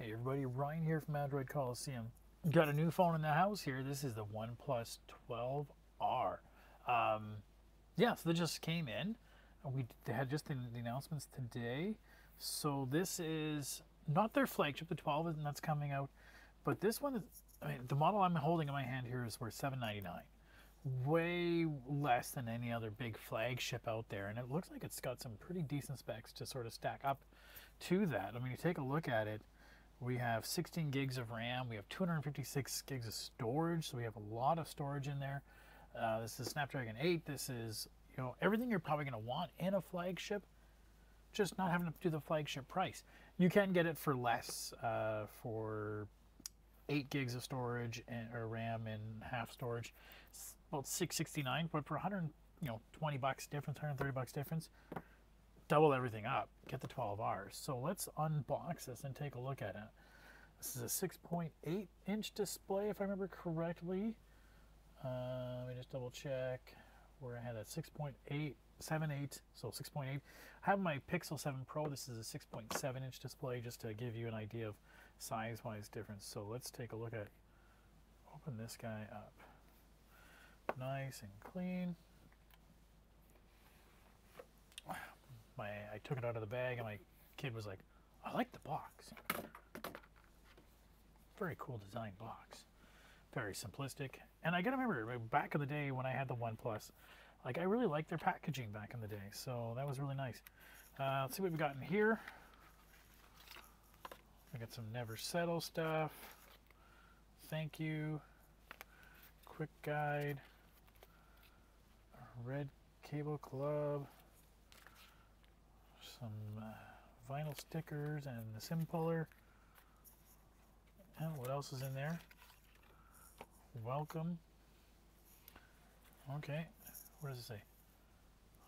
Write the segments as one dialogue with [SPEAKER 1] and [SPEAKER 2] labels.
[SPEAKER 1] Hey everybody, Ryan here from Android Coliseum. Got a new phone in the house here. This is the OnePlus 12R. Yeah, so they just came in. They had just the announcements today. So this is not their flagship, the 12, and that's coming out. But this one is, I mean, the model I'm holding in my hand here is worth $799. Way less than any other big flagship out there. And it looks like it's got some pretty decent specs to sort of stack up to that. I mean, you take a look at it. We have 16 gigs of RAM. We have 256 gigs of storage, so we have a lot of storage in there. This is Snapdragon 8. This is, everything you're probably going to want in a flagship, just not having to do the flagship price. You can get it for less, for 8 gigs of storage or RAM and half storage. It's about $669, but for 20 bucks difference, 130 bucks difference, double everything up, get the 12Rs. So let's unbox this and take a look at it. This is a 6.8 inch display, if I remember correctly. Let me just double check where I had that 6.878, so 6.8. I have my Pixel 7 Pro. This is a 6.7 inch display, just to give you an idea of size-wise difference. So let's take a look at, open this guy up. Nice and clean. I took it out of the bag and my kid was like, I like the box. Very cool design box. Very simplistic. And I gotta remember, back in the day when I had the OnePlus, like I really liked their packaging back in the day. So that was really nice. Let's see what we got in here. We got some Never Settle stuff. Thank you. Quick guide. Red Cable Club. Some vinyl stickers and the SIM puller. And what else is in there? Welcome. Okay, what does it say?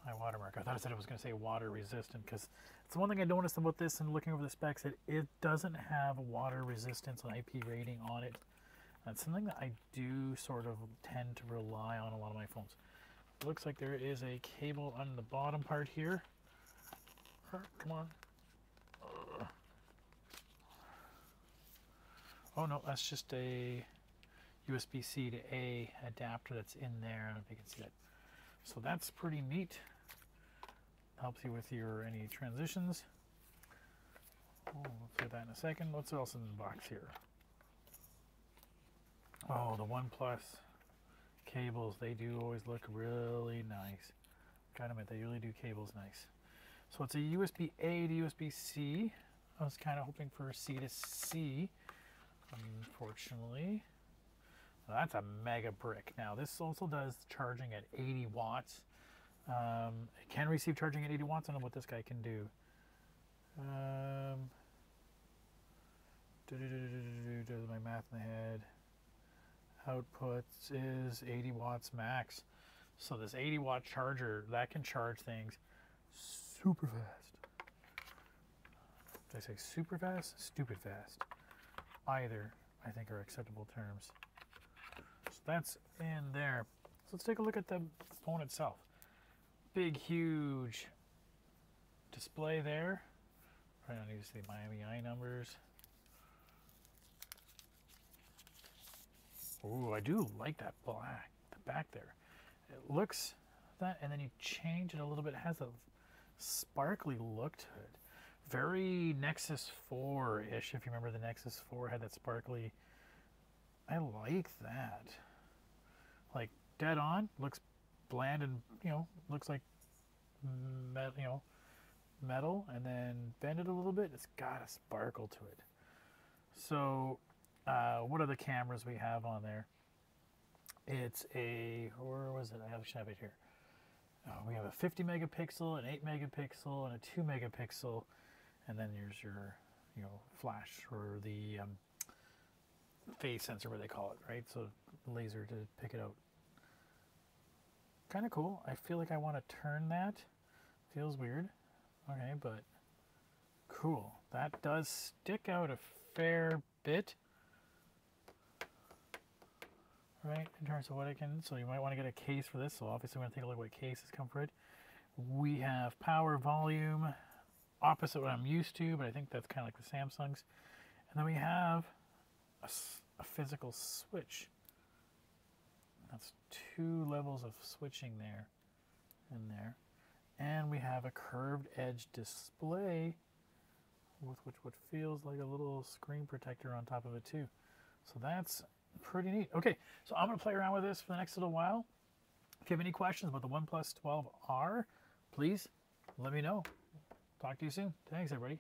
[SPEAKER 1] High watermark. I thought it said it was going to say water resistant, because it's one thing I noticed about this and looking over the specs, that it doesn't have water resistance and IP rating on it. That's something that I do sort of tend to rely on a lot of my phones. It looks like there is a cable on the bottom part here. Come on. Oh no, that's just a USB-C to A adapter that's in there. I don't know if you can see that. So that's pretty neat. Helps you with your any transitions. Oh, we'll see that in a second. What's else in the box here? Oh, the OnePlus cables. They do always look really nice. Gotta admit, they really do cables nice. So it's a USB-A to USB-C. I was kind of hoping for a C to C. Unfortunately, that's a mega brick. Now this also does charging at 80 watts. It can receive charging at 80 watts. I don't know what this guy can do. Do my math in the head. Outputs is 80 watts max. So this 80 watt charger, that can charge things super fast. Did I say super fast? Stupid fast. Either, I think, are acceptable terms. So that's in there. So let's take a look at the phone itself. Big, huge display there. Right on, you see the Miami I numbers. Ooh, I do like that black, the back there. It looks that, and then you change it a little bit. It has a sparkly look to it. Very Nexus 4-ish, if you remember the Nexus 4 had that sparkly. I like that. Like dead on, looks bland and, looks like metal, and then bend it a little bit. It's got a sparkle to it. So, what are the cameras we have on there? It's a, where was it? I should have it here. We have a 50 megapixel, an 8 megapixel, and a 2 megapixel, and then there's your, flash or the phase sensor, what they call it, right? So laser to pick it out. Kind of cool. I feel like I want to turn that. Feels weird. Okay, but cool. That does stick out a fair bit. Right, in terms of what it can, so you might want to get a case for this. So obviously we're going to take a look at what cases come for it. We have power, volume, opposite what I'm used to, but I think that's kind of like the Samsung's. And then we have a physical switch. That's 2 levels of switching there and there. And we have a curved edge display with what feels like a little screen protector on top of it too. So that's pretty neat. Okay, so I'm going to play around with this for the next little while. If you have any questions about the OnePlus 12R, please let me know. Talk to you soon. Thanks, everybody.